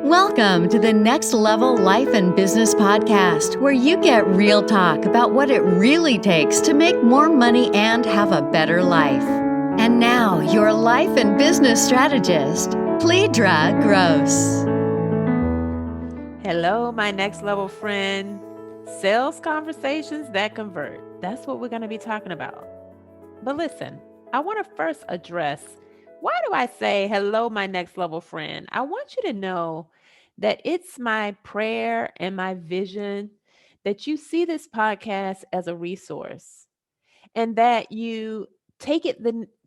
Welcome to the Next Level Life and Business Podcast, where you get real talk about what it really takes to make more money and have a better life. And now, your life and business strategist, Cledra Gross. Hello, my next level friend. Sales conversations that convert. That's what we're going to be talking about. But listen, I want to first address, why do I say hello, my next level friend? I want you to know that it's my prayer and my vision that you see this podcast as a resource and that you take it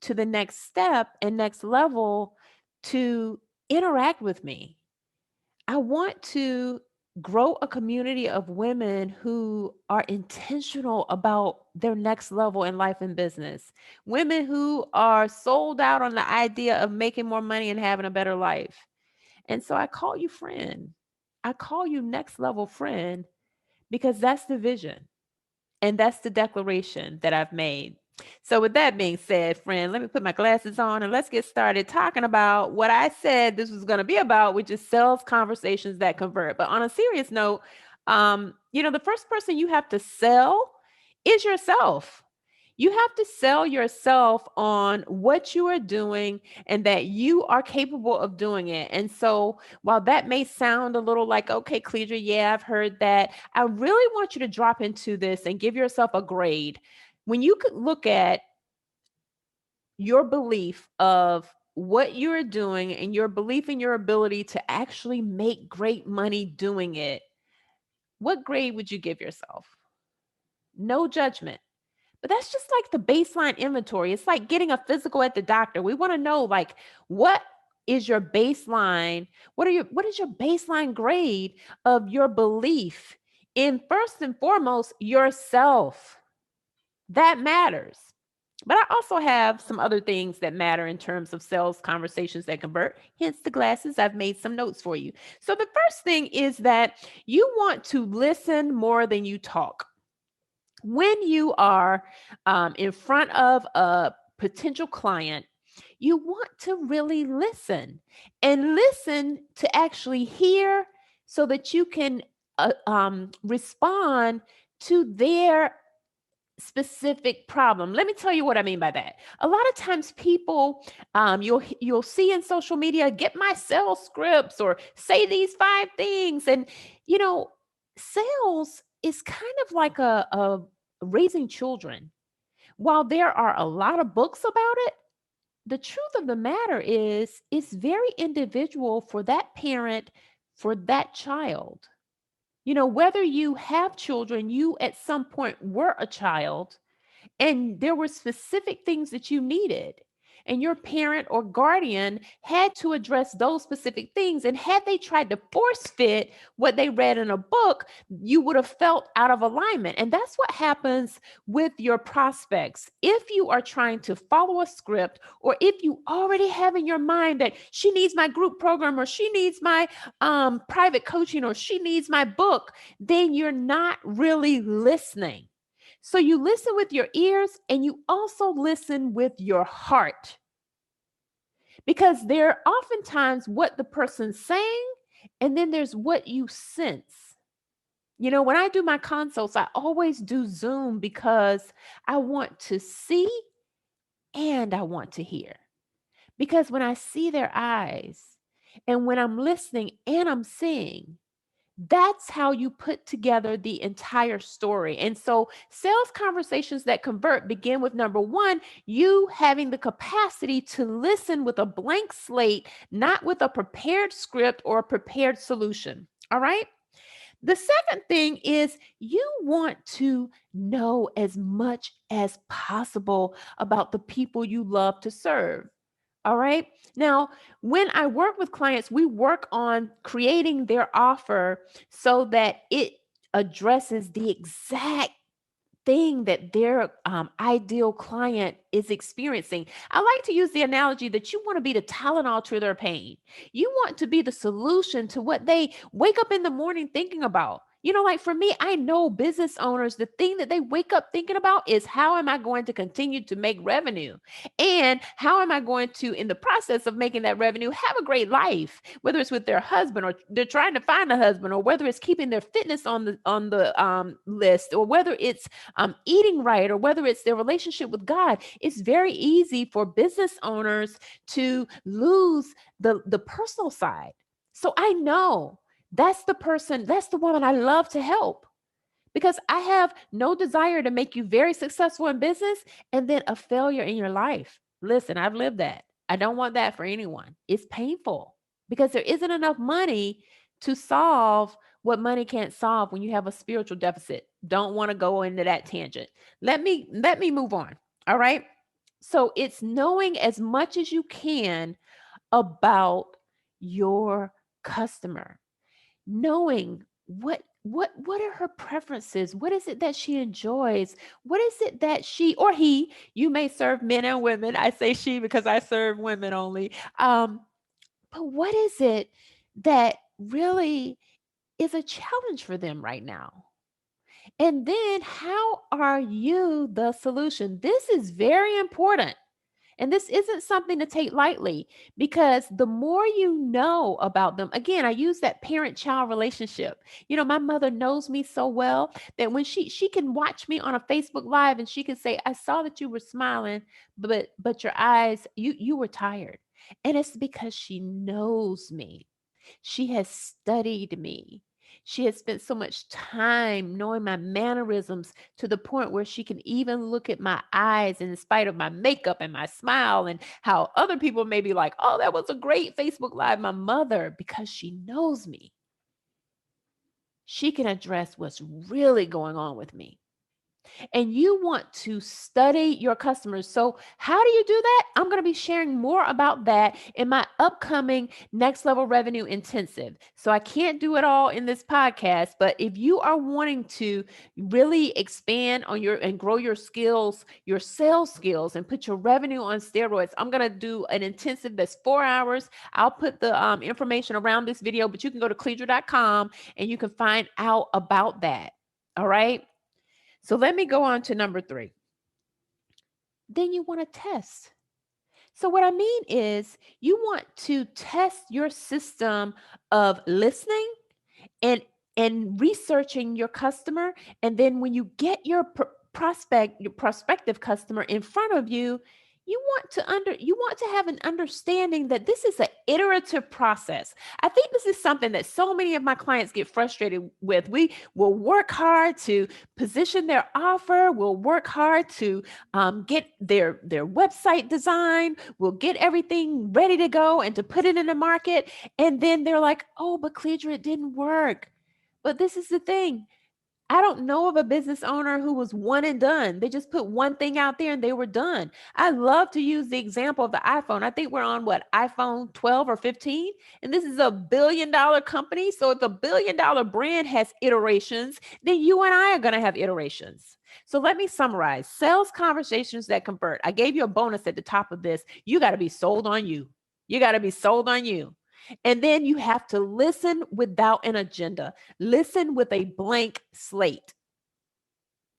to the next step and next level to interact with me. I want to grow a community of women who are intentional about their next level in life and business. Women who are sold out on the idea of making more money and having a better life. And so I call you friend. I call you next level friend because that's the vision and that's the declaration that I've made. So, with that being said, friend, let me put my glasses on and let's get started talking about what I said this was going to be about, which is sales conversations that convert. But on a serious note, the first person you have to sell is yourself. You have to sell yourself on what you are doing and that you are capable of doing it. And so, while that may sound a little like, okay, Cledra, yeah, I've heard that, I really want you to drop into this and give yourself a grade. When you could look at your belief of what you're doing and your belief in your ability to actually make great money doing it, what grade would you give yourself? No judgment. But that's just like the baseline inventory. It's like getting a physical at the doctor. We want to know, like, what is your baseline? What is your baseline grade of your belief in, first and foremost, yourself? That matters. But I also have some other things that matter in terms of sales conversations that convert, hence the glasses. I've made some notes for you. So the first thing is that you want to listen more than you talk. When you are in front of a potential client, you want to really listen and listen to actually hear so that you can respond to their specific problem. Let me tell you what I mean by that. A lot of times people you'll see in social media, get my sales scripts or say these 5 things. And you know, sales is kind of like a raising children. While there are a lot of books about it, the truth of the matter is it's very individual for that parent, for that child. Whether you have children, you at some point were a child and there were specific things that you needed. And your parent or guardian had to address those specific things. And had they tried to force fit what they read in a book, you would have felt out of alignment. And that's what happens with your prospects. If you are trying to follow a script, or if you already have in your mind that she needs my group program, or she needs my private coaching, or she needs my book, then you're not really listening. So you listen with your ears and you also listen with your heart, because there are oftentimes what the person's saying and then there's what you sense. When I do my consults, I always do Zoom because I want to see and I want to hear. Because when I see their eyes and when I'm listening and I'm seeing, that's how you put together the entire story. And so sales conversations that convert begin with, number one, you having the capacity to listen with a blank slate, not with a prepared script or a prepared solution. All right. The second thing is you want to know as much as possible about the people you love to serve. All right. Now, when I work with clients, we work on creating their offer so that it addresses the exact thing that their ideal client is experiencing. I like to use the analogy that you want to be the Tylenol to their pain. You want to be the solution to what they wake up in the morning thinking about. Like for me, I know business owners, the thing that they wake up thinking about is how am I going to continue to make revenue? And how am I going to, in the process of making that revenue, have a great life, whether it's with their husband or they're trying to find a husband, or whether it's keeping their fitness on the list, or whether it's eating right, or whether it's their relationship with God. It's very easy for business owners to lose the personal side. So I know that's the person, that's the woman I love to help, because I have no desire to make you very successful in business and then a failure in your life. Listen, I've lived that. I don't want that for anyone. It's painful because there isn't enough money to solve what money can't solve when you have a spiritual deficit. Don't want to go into that tangent. Let me move on. All right? So it's knowing as much as you can about your customer, knowing what are her preferences, what is it that she enjoys, what is it that she or he, you may serve men and women, I say she because I serve women only, but what is it that really is a challenge for them right now? And then how are you the solution? This is very important. And this isn't something to take lightly, because the more you know about them, again, I use that parent-child relationship. My mother knows me so well that when she can watch me on a Facebook Live and she can say, "I saw that you were smiling, but your eyes, you were tired." And it's because she knows me. She has studied me. She has spent so much time knowing my mannerisms to the point where she can even look at my eyes, in spite of my makeup and my smile, and how other people may be like, "Oh, that was a great Facebook Live." My mother, because she knows me, she can address what's really going on with me. And you want to study your customers. So, how do you do that? I'm going to be sharing more about that in my upcoming Next Level Revenue Intensive. So, I can't do it all in this podcast, but if you are wanting to really expand on your and grow your skills, your sales skills, and put your revenue on steroids, I'm going to do an intensive that's 4 hours. I'll put the information around this video, but you can go to Cledra.com and you can find out about that. All right. So let me go on to number 3. Then you want to test. So what I mean is you want to test your system of listening and researching your customer. And then when you get your your prospective customer in front of you, you want to have an understanding that this is an iterative process. I think this is something that so many of my clients get frustrated with. We will work hard to position their offer. We'll work hard to get their website design. We'll get everything ready to go and to put it in the market. And then they're like, "Oh, but Cledra, it didn't work." But this is the thing. I don't know of a business owner who was one and done. They just put one thing out there and they were done. I love to use the example of the iPhone. I think we're on iPhone 12 or 15, and this is $1 billion company. So if $1 billion brand has iterations, then you and I are going to have iterations. So let me summarize. Sales conversations that convert. I gave you a bonus at the top of this. You got to be sold on you. You got to be sold on you. And then you have to listen without an agenda. Listen with a blank slate.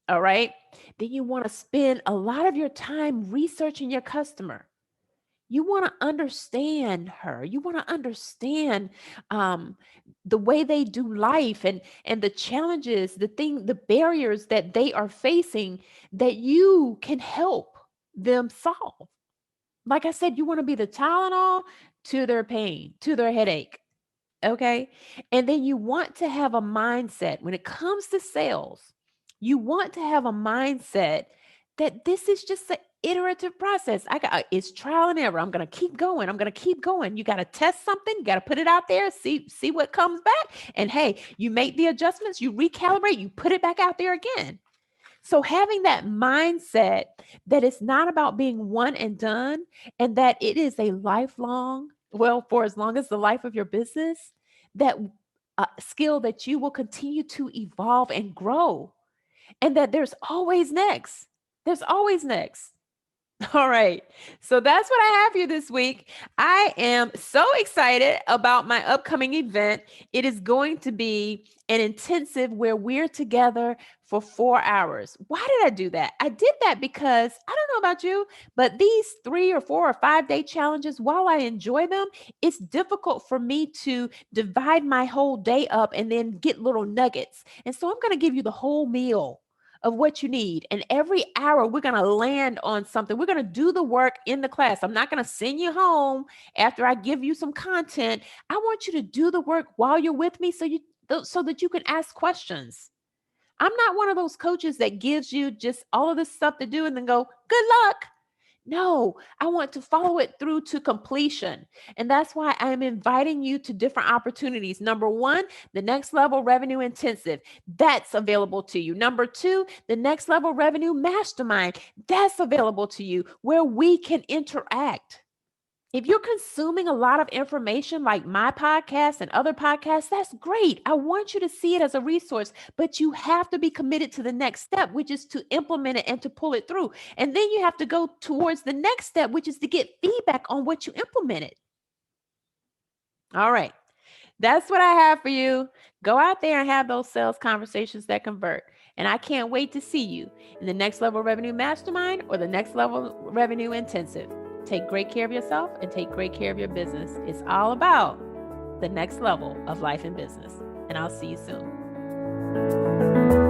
All right. Then you want to spend a lot of your time researching your customer. You want to understand her. You want to understand the way they do life, and the challenges, the barriers that they are facing that you can help them solve. Like I said, you want to be the Tylenol to their pain, to their headache. Okay. And then you want to have a mindset when it comes to sales. You want to have a mindset that this is just an iterative process. It's trial and error. I'm going to keep going. I'm going to keep going. You got to test something. You got to put it out there, see what comes back. And hey, you make the adjustments, you recalibrate, you put it back out there again. So having that mindset that it's not about being one and done, and that it is a lifelong, well, for as long as the life of your business, that skill that you will continue to evolve and grow, and that there's always next. There's always next. All right. So that's what I have for you this week. I am so excited about my upcoming event. It is going to be an intensive where we're together for 4 hours. Why did I do that? I did that because I don't know about you, but these 3 or 4 or 5 day challenges, while I enjoy them, it's difficult for me to divide my whole day up and then get little nuggets. And so I'm going to give you the whole meal of what you need. And every hour, we're going to land on something. We're going to do the work in the class. I'm not going to send you home after I give you some content. I want you to do the work while you're with me so that you can ask questions. I'm not one of those coaches that gives you just all of this stuff to do and then go, good luck. No, I want to follow it through to completion. And that's why I am inviting you to different opportunities. Number one, the next level revenue intensive. That's available to you. Number two, the next level revenue mastermind. That's available to you where we can interact. If you're consuming a lot of information like my podcast and other podcasts, that's great. I want you to see it as a resource, but you have to be committed to the next step, which is to implement it and to pull it through. And then you have to go towards the next step, which is to get feedback on what you implemented. All right. That's what I have for you. Go out there and have those sales conversations that convert. And I can't wait to see you in the next level revenue mastermind or the next level revenue intensive. Take great care of yourself and take great care of your business. It's all about the next level of life and business. And I'll see you soon.